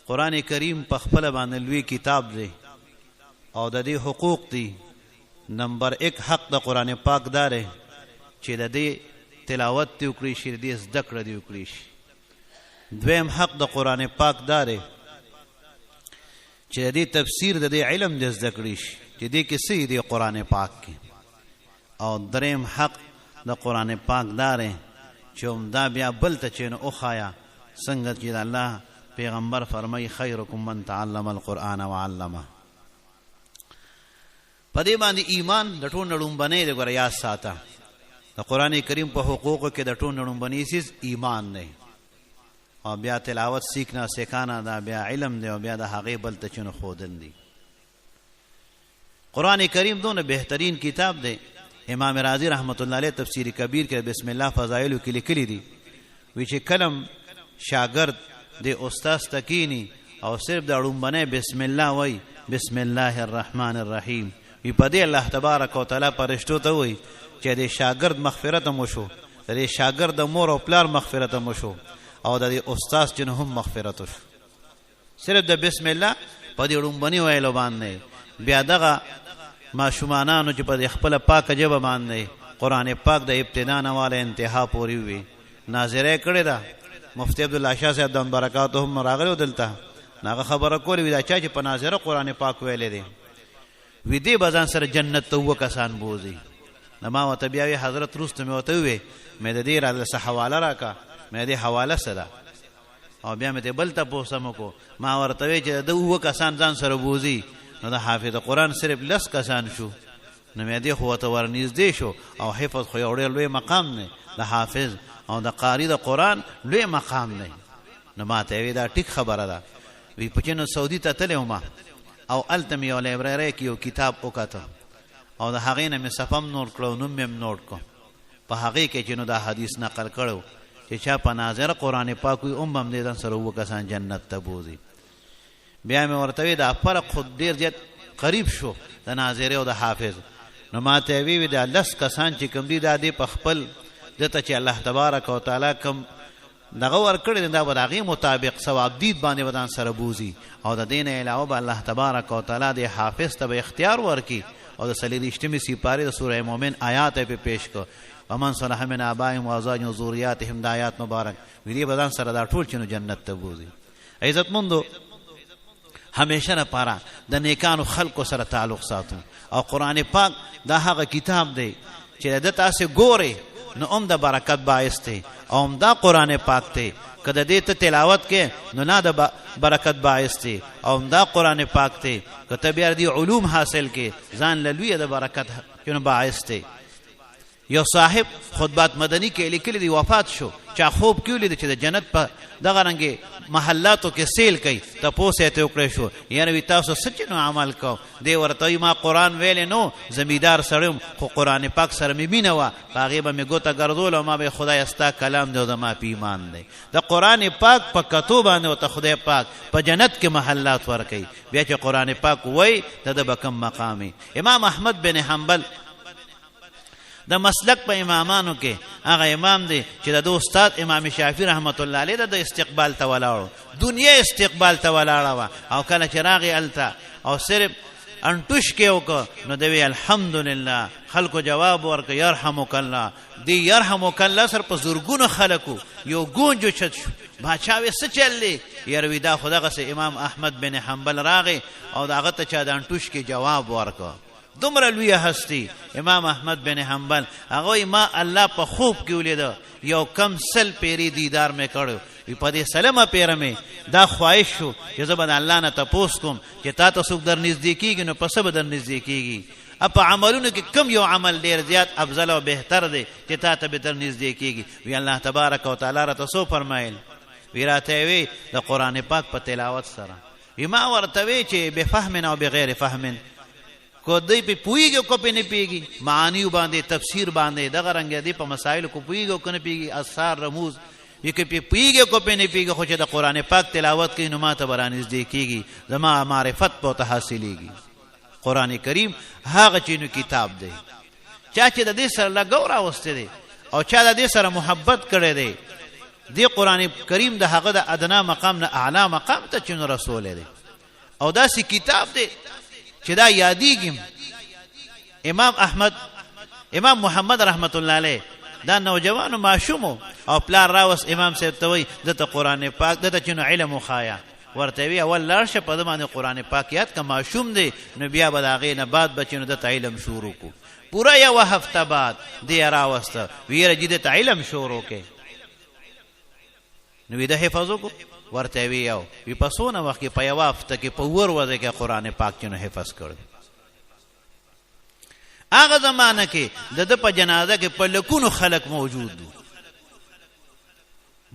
قرآن کریم په خپل باندې لوی کتاب دی او د دې حقوق دي. نمبر 1 حق د قرآن پاک دا دی چې د دې تلاوت دې وکړي شي، د دې زده کړه دې وکړي شي. دویم حق د قرآن پاک دا دی چې د دې تفسیر د دې علم دې زده کړي شي چې دې کې څه دی قرآن پاک کې. او دریم حق د قرآن پاک دا دی چې همدا بیا بل ته چې نو وښایه، څنګه چې د الله پیغمبر فرمایي خیرکم من تعلم القرآن وعلمه. په دې باندې ایمان د ټول لومبنی دی. ګوره یاد ساته د قرآن کریم په حقوقو کې د ټول لومبنی چیز ایمان دی، او بیا تلاوت سیکھنا سکھانا دا بیا علم دی، او بیا د هغې بل ته چې نو ښودل دي. قرآن کریم دونه بهترین کتاب دی. امام رازی رحمت الله علیه تفسیر کبیر کې بسم الله فضایلو کې لیکلي دي، وی چې کلم شاگرد د استاد تکینی او صرف د لومبنی بسم الله وای بسم الله الرحمن الرحیم، وی په دې الله تبارک وتعالی پرشتو ته وای چې د شاگرد مغفرت مو شو، د شاگرد د مور او پلار مغفرت مو شو، او د استاد چې هم مغفرت شو. صرف د بسم الله په دې لومبنی ویلو باندې بیا دغه ماشومانانو چې په خپل پاک ژبه باندې قرآن پاک د ابتدا نه واله انتها پورې وي ناظره کړې ده. مفتی عبدالله شاه صاحب دم برکاتهم راغلو دلته هغه خبره کولې وي دا چا چې په ناظره قرآن پاک ویلې دی وي دې به ځان سره جنت ته اووه کسان بوځي. نو ما ورته بیا وی حضرت وروسته مې ورته ووې مې د دې راته څه حواله راکړه، مې دې حواله څه ده، او بیا مې ته بل تپوس هم وکړو. ما ورته وی چې د اووه کسان ځان سره بوځي نو د حافظ قرآن صرف 10 کسان شو، نو مې دې خو ورته ورنږدې شو. او حفظ خو یو ډېر لوی مقام دی، د حافظ او د قاری د قرآن لوی مقام دی. نو ما ته وی دا ټیک خبره ده. وی په چینو سعودي ته تللی وم او هلته مې یو لایبررۍ کې یو کتاب وکته او د هغې نه مې صفه م نوټ کړه، نوم مې م نوټ کړو. په هغې کې چې نو دا حدیث نقل کړی چې چا په ناظره قرآن پاک وي هم هم دې ځان سره اووه کسان جنت ته بوځي. بیا مې ورته وی دا فرق خو ډېر زیات قریب شو د ناظرې او د حافظ. نو ما ته وی دا 10 کسان چې کوم دي دا دې په خپل دته چې الله تبارک وتعالی کوم دغه ورکړی دا به د هغې مطابق ثواب دید باندې به ځان سره بوځي. او د دې نه علاوه به الله تبارک وتعالی د حافظ ته به اختیار ورکړي. او د 43مې سپارې د سوره مومن آیات یې پې پیش کړ، ومن صلح من آبائهم وازواجهم وذریاتهم، دا آیات مبارک وی دې به ځان سره دا ټول چې نو جنت ته بوځي. عزتمندو همیشه لپاره د نیکانو خلکو سره تعلق ساتو. او قرآن پاک دا هغه کتاب دی چې د تاسې ګورئ نو هم د برکت باعث دی، او هم دا قرآن پاک دی که د دې ته تلاوت کې نو نه د برکت باعث دی، او هم دا قرآن پاک دی که ته بیا دې علوم حاصل کې ځان له لویه د برکت باعث دی. یو صاحب خطبات مدنی کې لیکلی دی، وفات شو، چا خوب کې ولید چې د جنت په دغه رنګې محلاتو کې سیل کوي. تپوس یې ته وکړی شو یعنې وي تاسو څه چې نو عمل کو. دی ورته وایي ما قرآن ویلی نو، زمیندار سړی خو قرآن پاک سره مې مینه وه، په هغې به مې ګوته ګرځول او ما به خدای ستا کلام دی او زما په ایمان دی. د قرآن پاک په کتو باندې ورته خدای پاک په جنت کې محلات ورکوي. بیا چې قرآن پاک وایي د ده به کم مقام. امام احمد بن حنبل د مسلک په امامانو کې هغه امام دی چې د استاد امام شافعي رحمت الله علیه د استقبال ته ولاړو، دنیا استقبال ته ولاړه وه. او کله چې راغی هلته او صرف انټوش کې وکړه نو دی وی الحمدلله. خلکو جواب ورکړه یرحمک الله. دی یرحمک الله سره په زرګونو خلکو یو ګونج اوچت شو. باچا وی څه چل دی؟ یاره وی دا خو دغسې امام احمد بن حنبل راغی او د هغه ته چا د انټوش کې جواب ورکړه. دومره لویه هستی امام احمد بن حنبل، هغه ما الله په خوب کې ولیده، یو کم 100 پیری دیدار مې کړو. وی په دې سلمه پیره مې دا خواهش شو چې زه به د الله نه تپوس کوم چې تا ته څوک در نږدې کېږي نو په څه به در نږدې کېږي. په عملونو کې کم یو عمل ډېر زیات افضل او بهتر دی چې تا ته به در نږدې کېږي؟ وی الله تبارک وتعالی راته څه فرمایل؟ وی راته وی د قرآن پاک په تلاوت سره. وی ما ورته وی چې بفهم او بغیر فهم، کو دی پی پویږي او کو پی نه پیږي، معانیو باندې تفسیر باندې دغه رنګ دی په مسائل کو پویږي او کنه پیږي، اسرار رموز یک پی پویږي او کو پی نه پیږي. خو چې د قرآن پاک تلاوت کوي نو ماته برانږدې کېږي، زما معرفت به ورته حاصلېږي. قرآن کریم هغه چې نو کتاب دی، چا چې د دې سره لګو راوستی دی او چا د دې سره محبت کړی دی دی قرآن کریم د هغه د ادنا مقام نه اعلی مقام ته چې رسول دی او داسې کتاب دی چې دا یادېږي. امام محمد رحمت الله علیه دا نوجوانو ماشومو او پلار راوس امام صاحب ته وایي دته قرآن پاک دته چې علم وخایا ورته وی اول لاړ شه په د باندې قرآن پاک یاد که ماشوم دی نو بیا به د هغې نه بعد به چې نو دته علم شروع کو. پوره یوه هفته بعد دی راوسته ویره چې دته علم شروع کې نو وی د حفظ وکړو ورته وی یو وی په څونه وخت کې په یوه هفته کې په ور ورځې کې قرآن پاک چې نو حفظ کړ. هغه زمانه کې د ده په جنازه کې په لکونو خلک موجود دو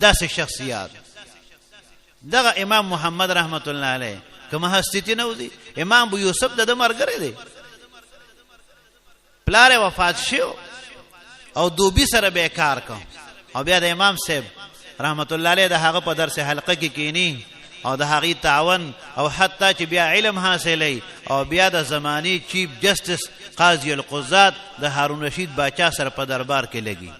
داسې شخصیات. دغه امام محمد رحمت الله علیه کومه هستی تی نه دی امام ابو یوسف د ده ملګری دی پلار وفات شو او دوبی سره به کار کوم او بیا د امام صاحب رحمت الله علیه د هغه په درس حلقه کې کینی او د هغې تعاون او حتی چې بیا علم حاصلی او بیا د زمانی چیف جسټس قاضی القضات د هارون رشید باچا سره په دربار کې لګي.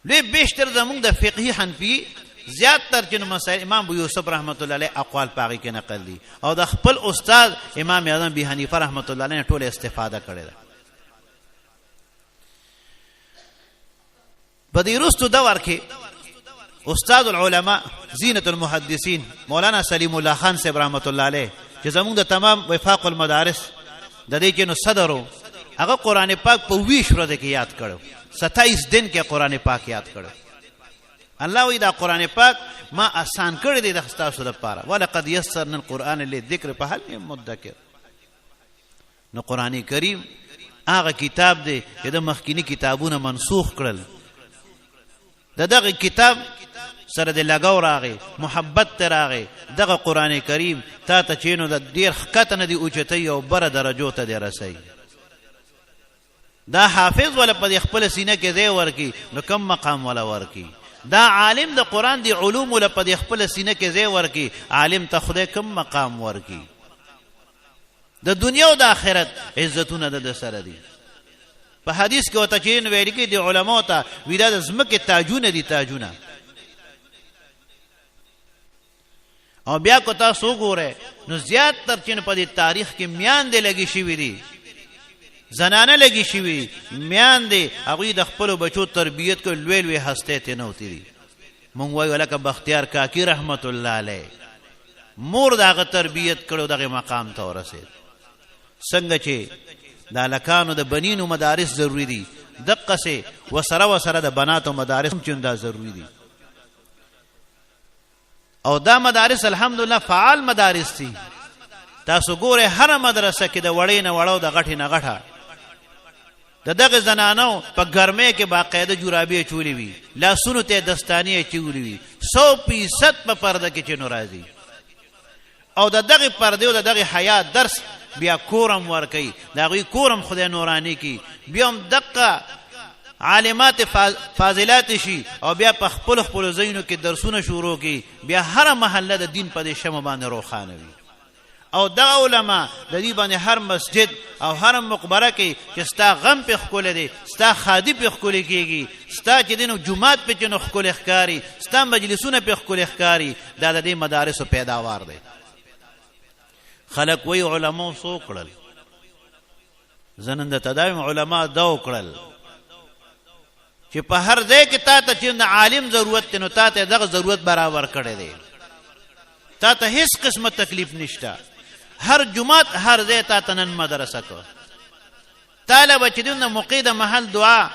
لوی بیشتر زمونږ د فقهي حنفي زیاتر چې مسائل امام ابو یوسف رحمت الله علیه اقوال پاغي کې نقل دي او د خپل استاد امام اعظم ابي حنیفه رحمت الله علیه ټول استفاده کړي ده. په دې وروستو دور کې استاد العلماء زینت المحدثین مولانا سلیم الله خان صاحب رحمت الله علیه چې زمونږ د تمام وفاق المدارس د دې کې نو صدرو هغه قرآن پاک په 20 ورځې کې یاد کړو 27 دن کې قرآن پاک یاد کړو. الله وی دا قرآن پاک ما آسان کړی دی د تاسو لپاره ولقد یسرنا القرآن للذکر فهل من مدکر. نو قرآن کریم هغه کتاب دی چې د مخکینی کتابونه منسوخ کړل. دغه کتاب سره د لګاو راغی محبت ته راغی دغه قرآن کریم تا ته چې نو د ډېر ښکته نه دی اوچتی او بره درجو ته دی رسوي. دا حافظ ولا په خپل سینه کې ځای ورکي نو کم مقام ولا ورکي. دا عالم د قرآن دی علوم ولا په خپل سینه کې ځای ورکي عالم ته خدای کم مقام ورکي. د دنیا او د آخرت عزتونه د سره دي. په حدیث کې وته چې نو ویل کې دی علماء ته ویدا د زمکه تاجونه دي تاجونه. او بیا کو تاسو ګوره نو زیات تر چې په دې تاریخ کې میان دی لګي شي وي دي زنانه لګي شي وي میان دی هغه د خپل بچو تربیت کو لوی لوی هسته ته نو تیری. مونږ وایو لکه بختیار کاکی رحمت الله علیه مور دغه تربیت کړو دغه مقام ته ورسید. څنګه چې د لکانو د بنینو مدارس ضروری دي دقه سه وسره د بناتو مدارس هم چنده ضروری دي. او دا مدارس الحمدلله فعال مدارس دي. تاسو ګوره هر مدرسه کې د وړې نه وړو د غټې نه غټه دغه زنانو په ګرمه کې باقاعده جورابې چولې وي لاسونو ته دستانې چولې وي 100% په پرده کې چې نو راځي او دغه پرده او دغه حیا درس بیا کورم ور کوي دغه کورم خدای نورانی کی بیا هم دقه عالمات فاضلات شي او بیا په خپل زینو کې درسونه شروع کی بیا هر محله د دین په شمه باندې روخانه وي. او دا علماء د دې باندې هر مسجد او هر مقبره کې چې ستا غم په خپل دي ستا خادي په خپل کېږي ستا چې دینو جمعات په چنو خپل ښکاری ستا مجلسونه په خپل ښکاری دا د دې مدارسو پیداوار دي. خلق وی علماء سو کړل زنند تداوم علماء دو کړل چې په هر ځای کې تا ته چې عالم ضرورت نو تا ته دغه ضرورت برابر کړی دی تا ته هیڅ قسمه تکلیف نشته. هر جمعات هر ځای تا ته نن مدرسه کو طالب چې دنه مقید محل دعا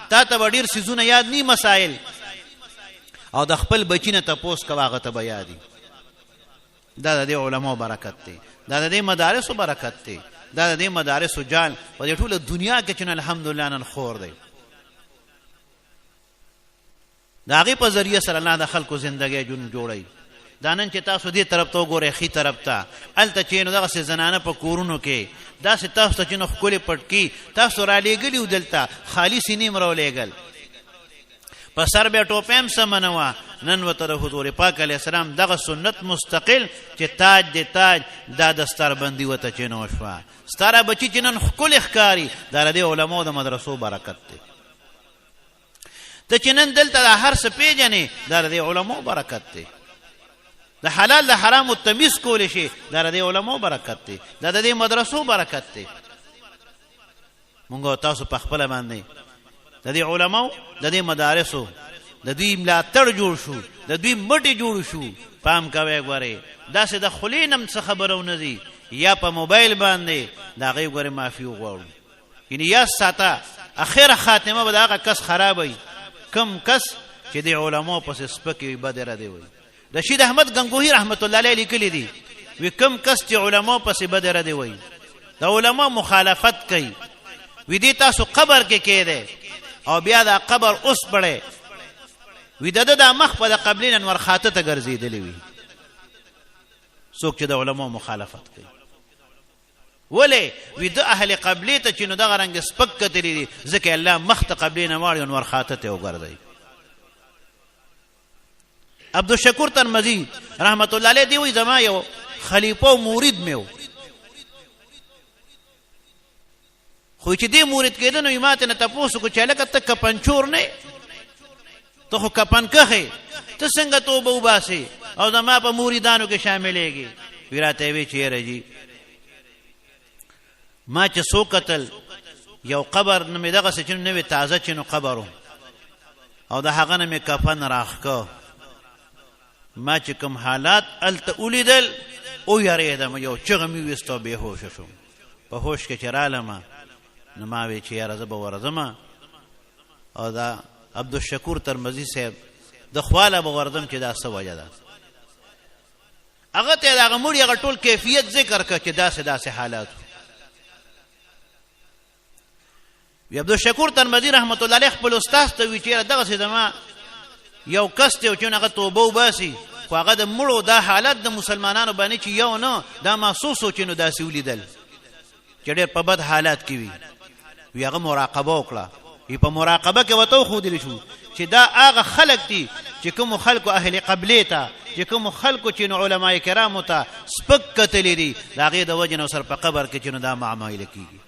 تا ته ډیر سيزونه یاد نی مسائل او د خپل بچینه تپوس کواغه ته بیا دي. دا د علماء برکت دی دا د مدارس برکت دی دا د مدارس جان په ټوله دنیا کې چې الحمدلله نن خور دی. دا غي په ذریعہ سره الله د خلکو ژوندۍ جون جوړي. دانن چې تاسو دې طرف ته وګورئ خي طرف ته الته چې نو دغه زنانه په کورونو کې دا چې تاسو ته چې نو خپل پټکی تاسو را لېګلی ودلته خالی سینې مرو لېګل په سر به ټوپم سمنوا نن وته حضور پاک علیه السلام دغه سنت مستقل چې تاج دې تاج دا دستار بندي وته چې نو شوا ستاره بچی چې نن خپل ښکاری دا د علماء د مدرسو برکت دی. ته چې نن دلته دا هر څه پیژنې دا د علماو برکت دی د حلال د حرام تمیز کولی شي دا د علماو برکت دی دا د دې مدرسو برکت دی مونږ تاسو په خپله باندې د دې علماو د دې مدارسو د دوی ملاتړ جوړ شو د دوی مټې جوړ شو پام کوئ ګورئ داسې د خولې نه څه خبرونه دي یا په موبایل باندې د هغې ګورې معافي وغواړو یعنې یاد ساته اخره خاتمه به د هغه کس خرابوي کم کس چې د علماو پسې سپکې وي بد ردې وي رشید احمد گنگوهی رحمت الله علیه لیکلی دي وی کم کس چې علماو پسې بد ردې وي د علماو مخالفت کوي وی دې تاسو قبر کې کېدی او بیا دا قبر اوس بړی وی د ده دا مخ په د قبلې نه نور خاته ته ګرځېدلی وي څوک چې د علماو مخالفت کوي ولې وی د اهل قبلې ته چې نو دغه رنګ سپک کتلی دي ځکه الله مخ ته قبلې نه واړي نور خاته ته وګرځوي عبدالشکور ترمذی رحمت الله علیه دی وی زما یو خلیفه او مرید مې و خو چې دې مرید کېده نو یې ماته نه تپوس وکړو چې هلکه ته کپنچور نه ته خو کپن کښې ته څنګه توبه وباسې او زما په مریدانو کې شاملېږي وی راته وی چې یاره جي ما چې څو کتل یو قبر نه مې دغسې چې نوې تازه چې نو قبر او د هغه نه مې کفن راښکه ما چې کوم حالات هلته ولیدل ویرېدم یو چغه مې ویست او بېهوشه شوم په هوش کې چې رالمه نو ما وی چې یاره زه به ورځمه او دا عبدالشکور ترمذی صاحب د خواله به ورځم چې دا څه وجه ده هغه ته د هغه مړي هغه ټول کیفیت ذکر کړه چې داسې داسې حالات وي عبدالشکور ترمذی رحمت الله علیه خپل استاذ ته وی چې دغسې زما یو کس دی چې هغه توبه وباسي خو هغه د مړو دا حالت د مسلمانانو باندې چې یو نه دا محسوس و چې نو داسې ولیدل چې ډېر په بد حالات کې وي وی هغه مراقبه وکړه وی په مراقبه کې ورته وښودلی شو چې دا هغه خلک دي چې کومو خلکو اهل قبلې ته چې کومو خلکو چې نو علما کرامو ته سپک کتلی دي د هغې د وجې نه سر په قبر کې چې نو دا معامله کېږي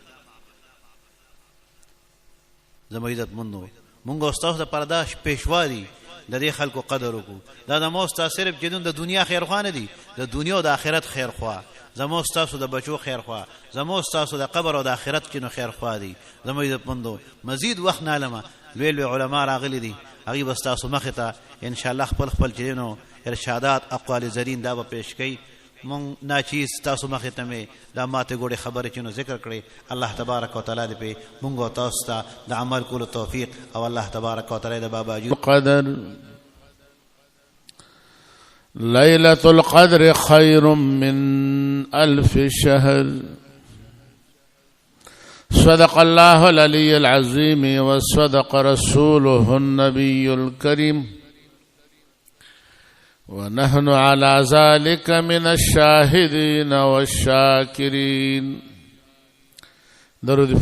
زما عزت مندو مونږ او ستاسو دپاره دا پیشوا دي د دې خلکو قدر وکړو دا زما ستا صرف چې د دنیا خیرخوا نه دي د دنیا او د آخرت خیرخوا زما ستاسو د بچو خیرخوا زما ستاسو د قبر او د آخرت چې نو خیرخوا دي زما عزت مندو مزید وخت نه علمه لوی لوی علما راغلي دي هغوی به ستاسو مخې ته انشاءالله خپل خپل چې نو ارشادات اقوال زرین دا به پیش کوي مونږ ناچیز ستاسو مخې ته مې دا ماته ګوډې خبرې چې نو ذکر کړې الله تبارک وتعالی دې پې مونږ او تاسو ته د عمل کولو توفیق او الله تبارک وتعالی د بابا جو قدر ليلة القدر خير من 1000 شهر صدق الله العلي العظيم وصدق رسوله النبي الكريم ونحن على ذلك من الشاهدين والشاكرين درود